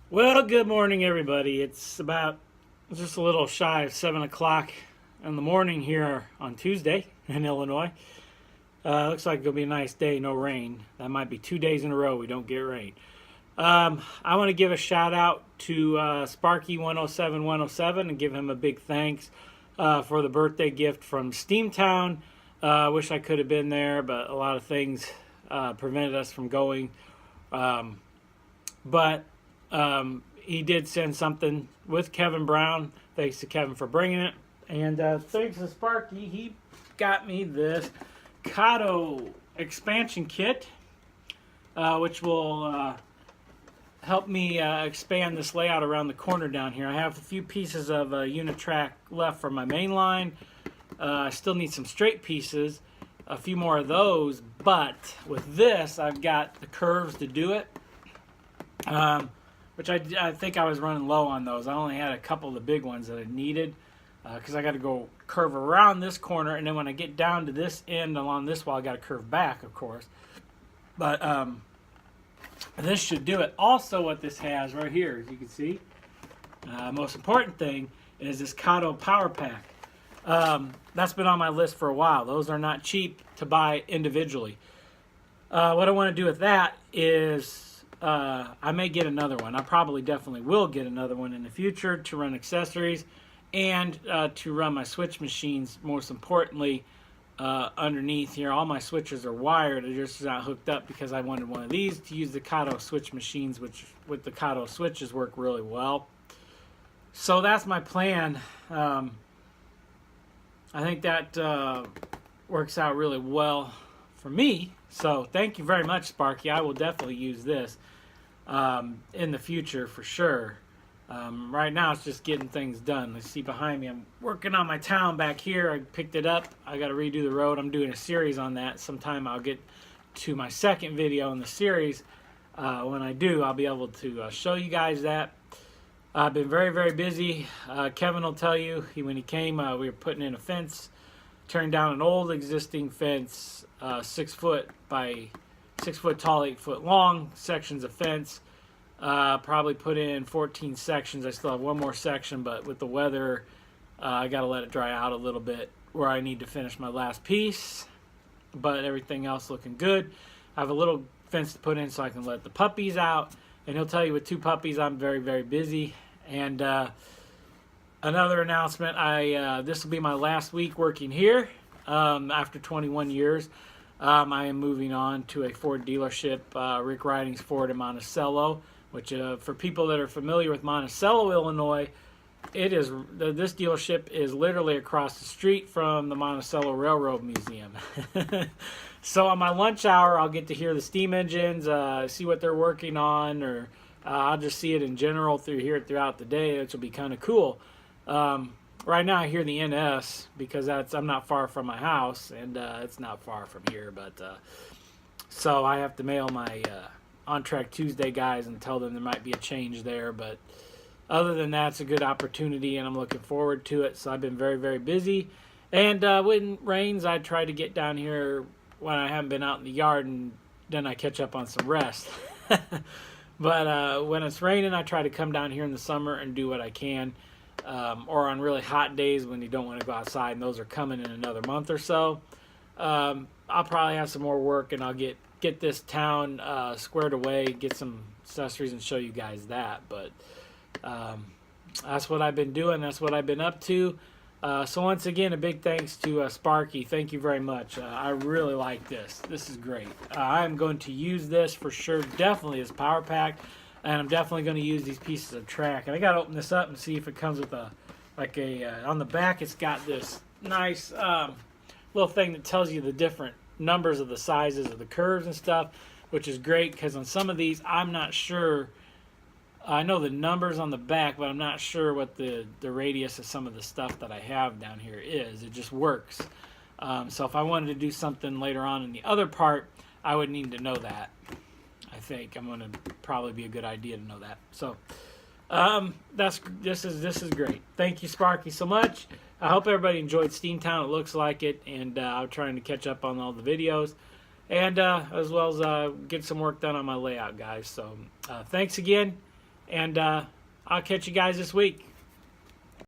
Well, good morning, everybody. It's about just a little shy of 7 o'clock in the morning here on Tuesday in Illinois. Looks like it'll be a nice day, no rain. That might be 2 days in a row we don't get rain. I want to give a shout out to Sparky107107 and give him a big thanks for the birthday gift from Steamtown. Wish I could have been there, but a lot of things prevented us from going. But he did send something with Kevin Brown. Thanks to Kevin for bringing it. And thanks to Sparky, he got me this Kato expansion kit, which will help me expand this layout around the corner down here. I have a few pieces of Unitrack left from my main line. I still need some straight pieces, a few more of those, but with this, I've got the curves to do it. Which I think I was running low on those. I only had a couple of the big ones that I needed because I got to go curve around this corner, and then when I get down to this end along this wall, I got to curve back, of course. But this should do it. Also, what this has right here, as you can see, most important thing is this Kato power pack. That's been on my list for a while. Those are not cheap to buy individually. What I want to do with that is I may get another one. I probably definitely will get another one in the future to run accessories and to run my switch machines. Most importantly, underneath here, all my switches are wired. They're just not hooked up because I wanted one of these to use the Kato switch machines, which with the Kato switches work really well. So that's my plan. I think that works out really well for me. So thank you very much, Sparky. I will definitely use this in the future for sure. Right now it's just getting things done. Let's see behind me. I'm working on my town back here. I picked it up. I got to redo the road. I'm doing a series on that. Sometime I'll get to my second video in the series. When I do, I'll be able to show you guys that. I've been very, very busy. Kevin will tell you, when he came, we were putting in a fence, turned down an old existing fence, 6 foot by 6 foot tall, 8 foot long sections of fence. Probably put in 14 sections. I still have one more section, but with the weather, I got to let it dry out a little bit where I need to finish my last piece. But everything else looking good. I have a little fence to put in so I can let the puppies out. And he'll tell you with 2 puppies, I'm very, very busy. And another announcement, this will be my last week working here after 21 years. I am moving on to a Ford dealership, Rick Riding's Ford in Monticello, which for people that are familiar with Monticello, Illinois, this dealership is literally across the street from the Monticello Railroad Museum. So on my lunch hour, I'll get to hear the steam engines, see what they're working on, or I'll just see it in general throughout the day, which will be kind of cool. Right now I hear the NS because I'm not far from my house, and it's not far from here, but so I have to mail my On Track Tuesday guys and tell them there might be a change there, but other than that, it's a good opportunity and I'm looking forward to it. So I've been very, very busy, and when it rains, I try to get down here when I haven't been out in the yard, and then I catch up on some rest. But when it's raining, I try to come down here in the summer and do what I can. Or on really hot days when you don't want to go outside, and those are coming in another month or so. I'll probably have some more work, and I'll get this town squared away, get some accessories, and show you guys that. But that's what I've been doing. That's what I've been up to. So once again, a big thanks to Sparky. Thank you very much. I really like this. This is great. I'm going to use this for sure, definitely as power pack. And I'm definitely going to use these pieces of track. And I got to open this up and see if it comes with on the back, it's got this nice little thing that tells you the different numbers of the sizes of the curves and stuff, which is great because on some of these, I'm not sure. I know the numbers on the back, but I'm not sure what the radius of some of the stuff that I have down here is. It just works. So if I wanted to do something later on in the other part, I would need to know that. I think I'm going to probably be a good idea to know that. So this is great. Thank you, Sparky, so much. I hope everybody enjoyed Steamtown. It looks like it, and I'm trying to catch up on all the videos, and as well as get some work done on my layout, guys. So thanks again. And I'll catch you guys this week.